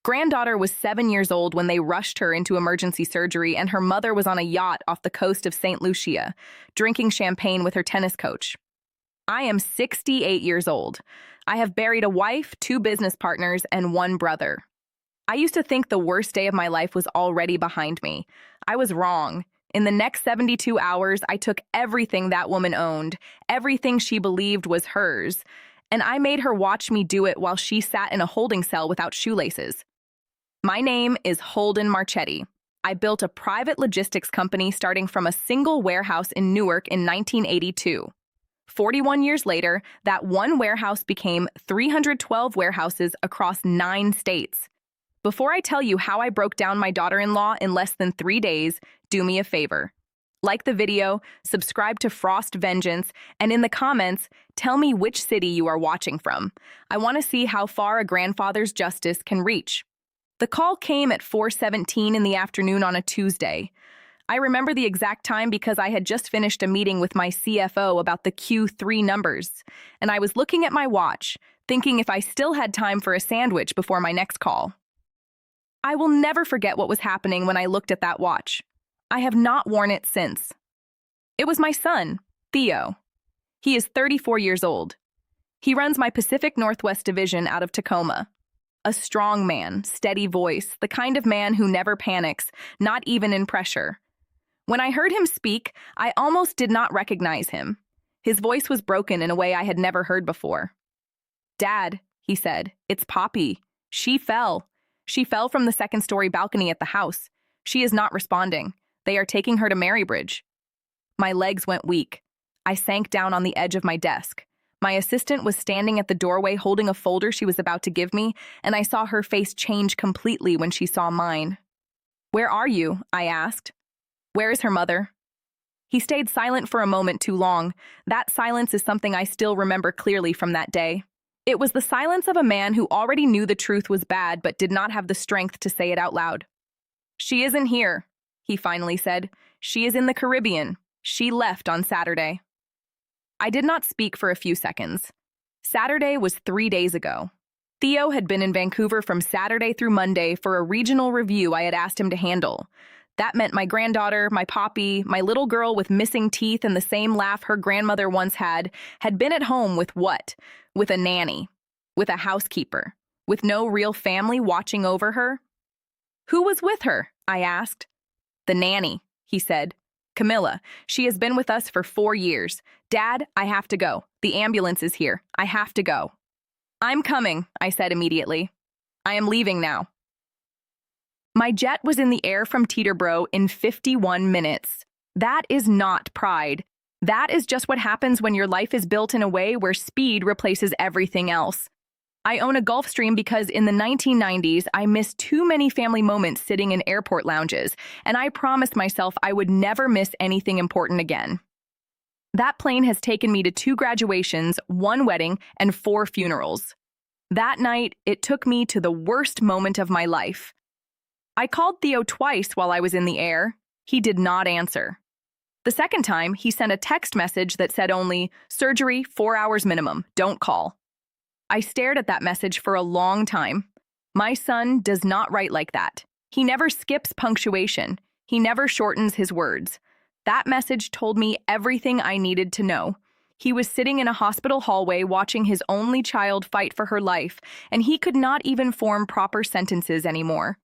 Granddaughter was 7 years old when they rushed her into emergency surgery, and her mother was on a yacht off the coast of St. Lucia, drinking champagne with her tennis coach. I am 68 years old. I have buried a wife, 2 business partners, and 1 brother. I used to think the worst day of my life was already behind me. I was wrong. In the next 72 hours, I took everything that woman owned, everything she believed was hers, and I made her watch me do it while she sat in a holding cell without shoelaces. My name is Holden Marchetti. I built a private logistics company starting from a single warehouse in Newark in 1982. 41 years later, that one warehouse became 312 warehouses across 9 states. Before I tell you how I broke down my daughter-in-law in less than 3 days, do me a favor. Like the video, subscribe to Frost Vengeance, and in the comments, tell me which city you are watching from. I want to see how far a grandfather's justice can reach. The call came at 4:17 in the afternoon on a Tuesday. I remember the exact time because I had just finished a meeting with my CFO about the Q3 numbers, and I was looking at my watch, thinking if I still had time for a sandwich before my next call. I will never forget what was happening when I looked at that watch. I have not worn it since. It was my son, Theo. He is 34 years old. He runs my Pacific Northwest division out of Tacoma. A strong man, steady voice, the kind of man who never panics, not even in pressure. When I heard him speak, I almost did not recognize him. His voice was broken in a way I had never heard before. "Dad," he said, "it's Poppy. She fell. She fell from the second-story balcony at the house. She is not responding. They are taking her to Marybridge." My legs went weak. I sank down on the edge of my desk. My assistant was standing at the doorway holding a folder she was about to give me, and I saw her face change completely when she saw mine. "Where are you?" I asked. "Where is her mother?" He stayed silent for a moment too long. That silence is something I still remember clearly from that day. It was the silence of a man who already knew the truth was bad but did not have the strength to say it out loud. "She isn't here," he finally said. "She is in the Caribbean. She left on Saturday." I did not speak for a few seconds. Saturday was 3 days ago. Theo had been in Vancouver from Saturday through Monday for a regional review I had asked him to handle. That meant my granddaughter, my Poppy, my little girl with missing teeth and the same laugh her grandmother once had been at home with what? With a nanny, with a housekeeper, with no real family watching over her. "Who was with her?" I asked. "The nanny," he said. "Camilla. She has been with us for 4 years. Dad, I have to go. The ambulance is here. I have to go." "I'm coming," I said immediately. "I am leaving now." My jet was in the air from Teterboro in 51 minutes. That is not pride. That is just what happens when your life is built in a way where speed replaces everything else. I own a Gulfstream because in the 1990s, I missed too many family moments sitting in airport lounges, and I promised myself I would never miss anything important again. That plane has taken me to 2 graduations, 1 wedding, and 4 funerals. That night, it took me to the worst moment of my life. I called Theo twice while I was in the air. He did not answer. The second time, he sent a text message that said only, "Surgery, 4 hours minimum, don't call." I stared at that message for a long time. My son does not write like that. He never skips punctuation. He never shortens his words. That message told me everything I needed to know. He was sitting in a hospital hallway watching his only child fight for her life, and he could not even form proper sentences anymore.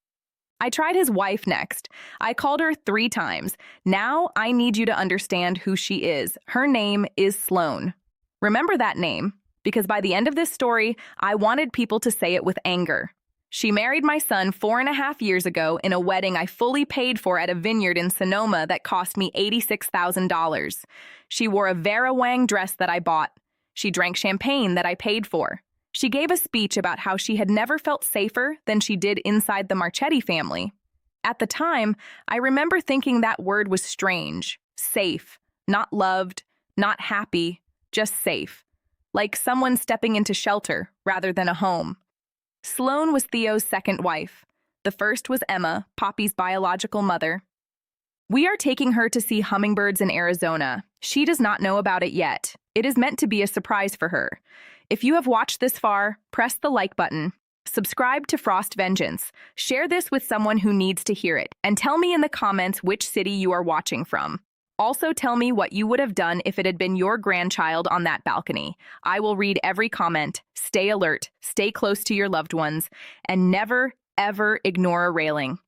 I tried his wife next. I called her 3 times. "Now I need you to understand who she is. Her name is Sloan. Remember that name. Because by the end of this story, I wanted people to say it with anger. She married my son 4.5 years ago in a wedding I fully paid for at a vineyard in Sonoma that cost me $86,000. She wore a Vera Wang dress that I bought. She drank champagne that I paid for. She gave a speech about how she had never felt safer than she did inside the Marchetti family. At the time, I remember thinking that word was strange. Safe. Not loved, not happy, just safe. Like someone stepping into shelter rather than a home. Sloan was Theo's second wife. The first was Emma, Poppy's biological mother. We are taking her to see hummingbirds in Arizona. She does not know about it yet. It is meant to be a surprise for her. If you have watched this far, press the like button. Subscribe to Frost Vengeance. Share this with someone who needs to hear it, and tell me in the comments which city you are watching from. Also, tell me what you would have done if it had been your grandchild on that balcony. I will read every comment. Stay alert, stay close to your loved ones, and never, ever ignore a railing.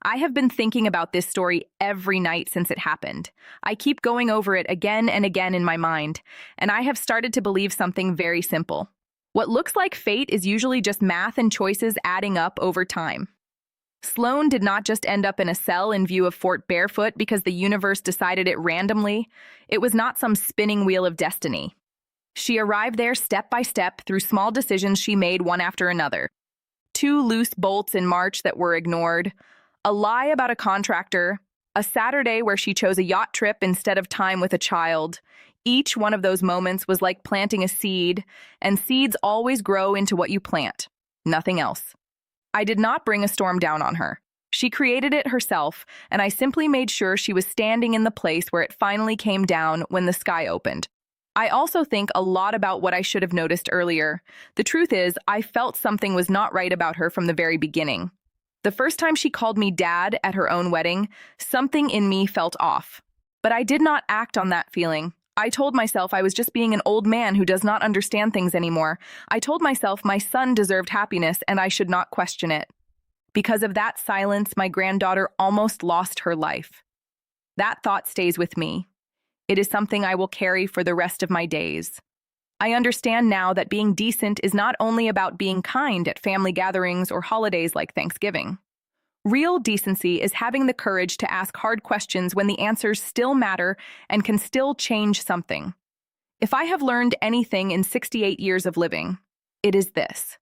I have been thinking about this story every night since it happened. I keep going over it again and again in my mind, and I have started to believe something very simple. What looks like fate is usually just math and choices adding up over time. Sloane did not just end up in a cell in view of Fort Barefoot because the universe decided it randomly. It was not some spinning wheel of destiny. She arrived there step by step through small decisions she made one after another. 2 loose bolts in March that were ignored, a lie about a contractor, a Saturday where she chose a yacht trip instead of time with a child. Each one of those moments was like planting a seed, and seeds always grow into what you plant, nothing else. I did not bring a storm down on her. She created it herself, and I simply made sure she was standing in the place where it finally came down when the sky opened. I also think a lot about what I should have noticed earlier. The truth is, I felt something was not right about her from the very beginning. The first time she called me dad at her own wedding, something in me felt off. But I did not act on that feeling. I told myself I was just being an old man who does not understand things anymore. I told myself my son deserved happiness and I should not question it. Because of that silence, my granddaughter almost lost her life. That thought stays with me. It is something I will carry for the rest of my days. I understand now that being decent is not only about being kind at family gatherings or holidays like Thanksgiving. Real decency is having the courage to ask hard questions when the answers still matter and can still change something. If I have learned anything in 68 years of living, it is this.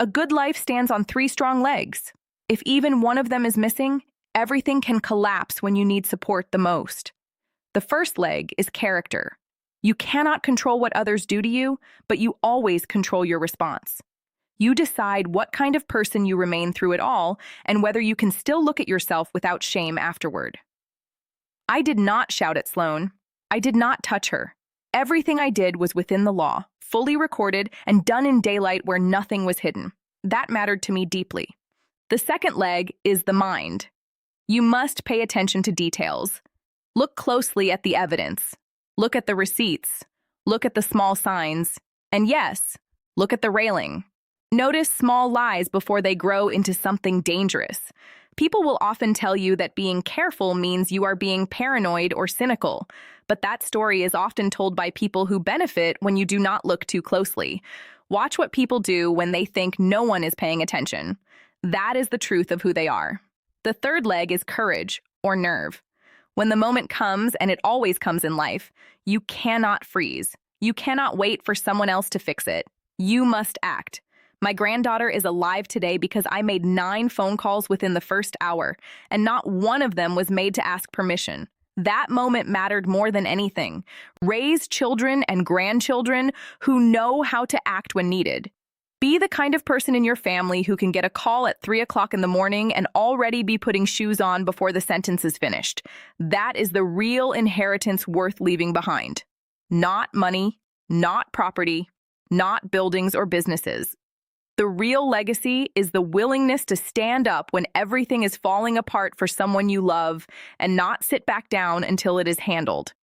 A good life stands on 3 strong legs. If even one of them is missing, everything can collapse when you need support the most. The first leg is character. You cannot control what others do to you, but you always control your response. You decide what kind of person you remain through it all and whether you can still look at yourself without shame afterward. I did not shout at Sloane. I did not touch her. Everything I did was within the law, fully recorded, and done in daylight where nothing was hidden. That mattered to me deeply. The second leg is the mind. You must pay attention to details. Look closely at the evidence. Look at the receipts. Look at the small signs. And yes, look at the railing. Notice small lies before they grow into something dangerous. People will often tell you that being careful means you are being paranoid or cynical, but that story is often told by people who benefit when you do not look too closely. Watch what people do when they think no one is paying attention. That is the truth of who they are. The third leg is courage or nerve. When the moment comes, and it always comes in life, you cannot freeze. You cannot wait for someone else to fix it. You must act. My granddaughter is alive today because I made 9 phone calls within the first hour, and not one of them was made to ask permission. That moment mattered more than anything. Raise children and grandchildren who know how to act when needed. Be the kind of person in your family who can get a call at 3 o'clock in the morning and already be putting shoes on before the sentence is finished. That is the real inheritance worth leaving behind. Not money, not property, not buildings or businesses. The real legacy is the willingness to stand up when everything is falling apart for someone you love and not sit back down until it is handled.